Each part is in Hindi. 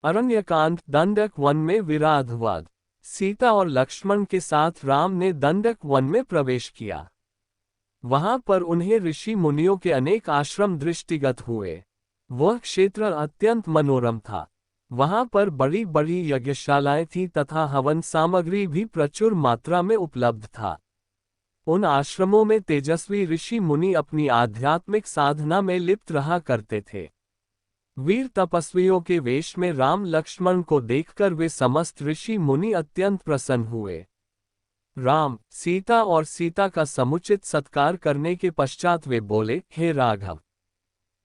अरण्यकांड दंडक वन में विराधवाद। सीता और लक्ष्मण के साथ राम ने दंडक वन में प्रवेश किया। वहां पर उन्हें ऋषि मुनियों के अनेक आश्रम दृष्टिगत हुए। वह क्षेत्र अत्यंत मनोरम था। वहां पर बड़ी बड़ी यज्ञशालाएं थीं तथा हवन सामग्री भी प्रचुर मात्रा में उपलब्ध था। उन आश्रमों में तेजस्वी ऋषि मुनि अपनी आध्यात्मिक साधना में लिप्त रहा करते थे। वीर तपस्वियों के वेश में राम लक्ष्मण को देखकर वे समस्त ऋषि मुनि अत्यंत प्रसन्न हुए। राम, सीता और सीता का समुचित सत्कार करने के पश्चात वे बोले, हे राघव,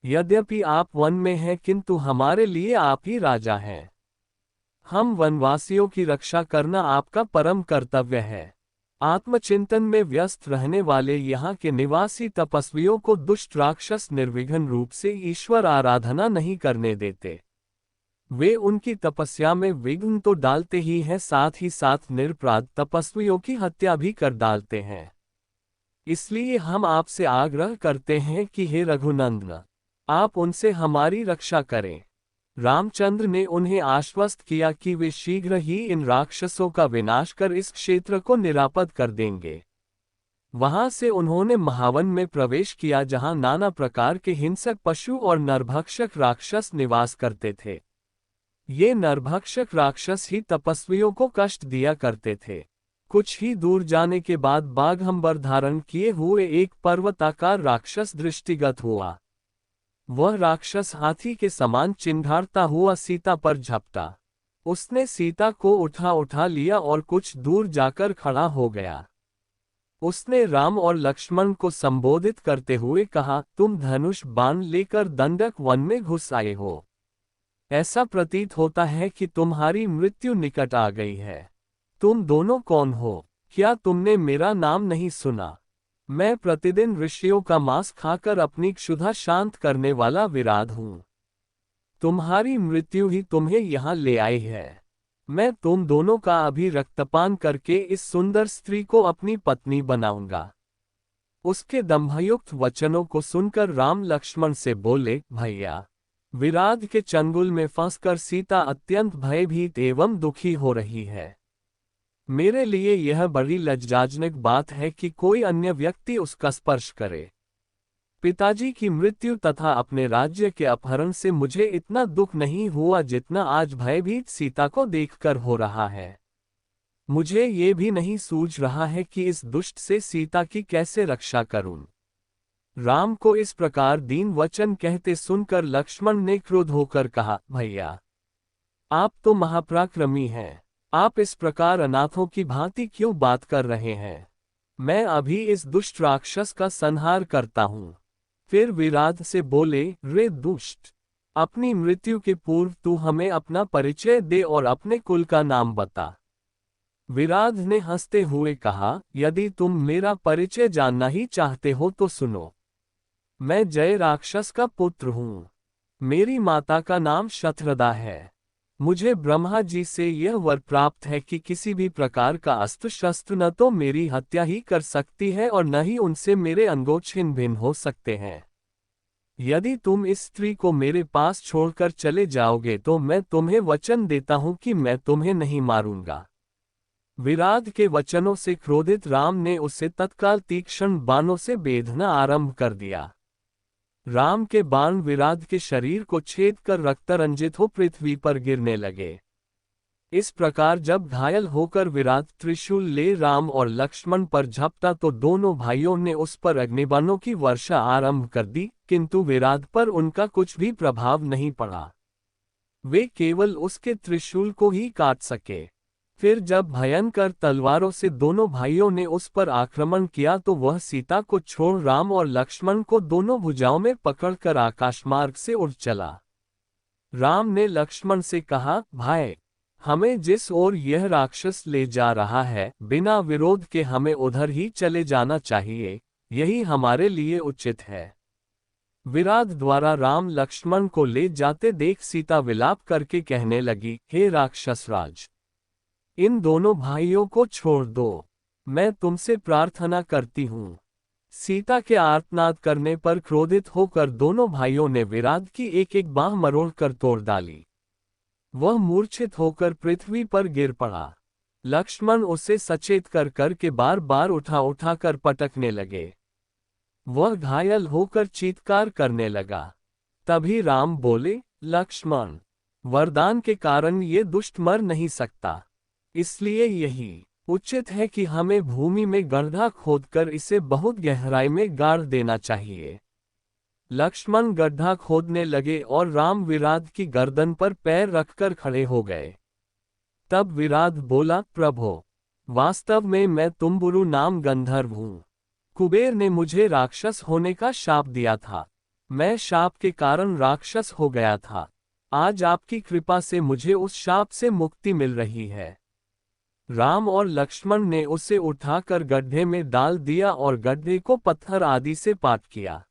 यद्यपि आप वन में हैं किंतु हमारे लिए आप ही राजा हैं। हम वनवासियों की रक्षा करना आपका परम कर्तव्य है। आत्मचिंतन में व्यस्त रहने वाले यहाँ के निवासी तपस्वियों को दुष्ट राक्षस निर्विघ्न रूप से ईश्वर आराधना नहीं करने देते। वे उनकी तपस्या में विघ्न तो डालते ही हैं, साथ ही साथ निरपराध तपस्वियों की हत्या भी कर डालते हैं। इसलिए हम आपसे आग्रह करते हैं कि हे रघुनंदन, आप उनसे हमारी रक्षा करें। रामचंद्र ने उन्हें आश्वस्त किया कि वे शीघ्र ही इन राक्षसों का विनाश कर इस क्षेत्र को निरापद कर देंगे। वहां से उन्होंने महावन में प्रवेश किया जहां नाना प्रकार के हिंसक पशु और नरभक्षक राक्षस निवास करते थे। ये नरभक्षक राक्षस ही तपस्वियों को कष्ट दिया करते थे। कुछ ही दूर जाने के बाद बाघंबर धारण किए हुए एक पर्वताकार राक्षस दृष्टिगत हुआ। वह राक्षस हाथी के समान चिंघाड़ता हुआ सीता पर झपटा। उसने सीता को उठा लिया और कुछ दूर जाकर खड़ा हो गया। उसने राम और लक्ष्मण को संबोधित करते हुए कहा, तुम धनुष बाण लेकर दंडक वन में घुस आए हो। ऐसा प्रतीत होता है कि तुम्हारी मृत्यु निकट आ गई है। तुम दोनों कौन हो? क्या तुमने मेरा नाम नहीं सुना? मैं प्रतिदिन ऋषियों का मांस खाकर अपनी क्षुधा शांत करने वाला विराध हूं। तुम्हारी मृत्यु ही तुम्हें यहाँ ले आई है। मैं तुम दोनों का अभी रक्तपान करके इस सुंदर स्त्री को अपनी पत्नी बनाऊंगा। उसके दंभयुक्त वचनों को सुनकर राम लक्ष्मण से बोले, भैया, विराध के चंगुल में फंसकर सीता अत्यंत भयभीत एवं दुखी हो रही है। मेरे लिए यह बड़ी लज्जाजनक बात है कि कोई अन्य व्यक्ति उसका स्पर्श करे। पिताजी की मृत्यु तथा अपने राज्य के अपहरण से मुझे इतना दुख नहीं हुआ जितना आज भयभीत सीता को देखकर हो रहा है। मुझे ये भी नहीं सूझ रहा है कि इस दुष्ट से सीता की कैसे रक्षा करूं। राम को इस प्रकार दीन वचन कहते सुनकर लक्ष्मण ने क्रोध होकर कहा, भैया, आप तो महापराक्रमी हैं। आप इस प्रकार अनाथों की भांति क्यों बात कर रहे हैं? मैं अभी इस दुष्ट राक्षस का संहार करता हूं। फिर विराध से बोले, रे दुष्ट, अपनी मृत्यु के पूर्व तू हमें अपना परिचय दे और अपने कुल का नाम बता। विराध ने हंसते हुए कहा, यदि तुम मेरा परिचय जानना ही चाहते हो तो सुनो। मैं जय राक्षस का पुत्र हूं। मेरी माता का नाम शतरदा है। मुझे ब्रह्मा जी से यह वर प्राप्त है कि किसी भी प्रकार का अस्त्र शस्त्र न तो मेरी हत्या ही कर सकती है और न ही उनसे मेरे अंगों छिन्न भिन्न हो सकते हैं। यदि तुम इस स्त्री को मेरे पास छोड़कर चले जाओगे तो मैं तुम्हें वचन देता हूं कि मैं तुम्हें नहीं मारूंगा। विराध के वचनों से क्रोधित राम ने उसे तत्काल तीक्ष्ण बाणों से बेधना आरंभ कर दिया। राम के बाण विराध के शरीर को छेद कर रक्तरंजित हो पृथ्वी पर गिरने लगे। इस प्रकार जब घायल होकर विराध त्रिशूल ले राम और लक्ष्मण पर झपटा तो दोनों भाइयों ने उस पर अग्निबाणों की वर्षा आरंभ कर दी, किंतु विराध पर उनका कुछ भी प्रभाव नहीं पड़ा। वे केवल उसके त्रिशूल को ही काट सके। फिर जब भयंकर तलवारों से दोनों भाइयों ने उस पर आक्रमण किया तो वह सीता को छोड़ राम और लक्ष्मण को दोनों भुजाओं में पकड़कर आकाशमार्ग से उड़ चला। राम ने लक्ष्मण से कहा, भाई, हमें जिस ओर यह राक्षस ले जा रहा है, बिना विरोध के हमें उधर ही चले जाना चाहिए। यही हमारे लिए उचित है। विराध द्वारा राम लक्ष्मण को ले जाते देख सीता विलाप करके कहने लगी, हे राक्षसराज, इन दोनों भाइयों को छोड़ दो। मैं तुमसे प्रार्थना करती हूँ। सीता के आर्तनाद करने पर क्रोधित होकर दोनों भाइयों ने विराध की एक एक बाह मरोड़ कर तोड़ डाली। वह मूर्छित होकर पृथ्वी पर गिर पड़ा। लक्ष्मण उसे सचेत कर कर के बार बार उठा उठा कर पटकने लगे। वह घायल होकर चीत्कार करने लगा। तभी राम बोले, लक्ष्मण, वरदान के कारण ये दुष्ट मर नहीं सकता, इसलिए यही उचित है कि हमें भूमि में गड्ढा खोदकर इसे बहुत गहराई में गाड़ देना चाहिए। लक्ष्मण गड्ढा खोदने लगे और राम विराध की गर्दन पर पैर रखकर खड़े हो गए। तब विराध बोला, प्रभो, वास्तव में मैं तुम्बुरु नाम गंधर्व हूँ। कुबेर ने मुझे राक्षस होने का शाप दिया था। मैं शाप के कारण राक्षस हो गया था। आज आपकी कृपा से मुझे उस शाप से मुक्ति मिल रही है। राम और लक्ष्मण ने उसे उठाकर गड्ढे में डाल दिया और गड्ढे को पत्थर आदि से पाट किया।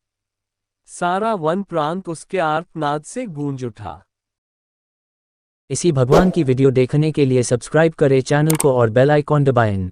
सारा वन प्रांत उसके आर्तनाद से गूंज उठा। इसी भगवान की वीडियो देखने के लिए सब्सक्राइब करें चैनल को और बेल आइकॉन दबाएं।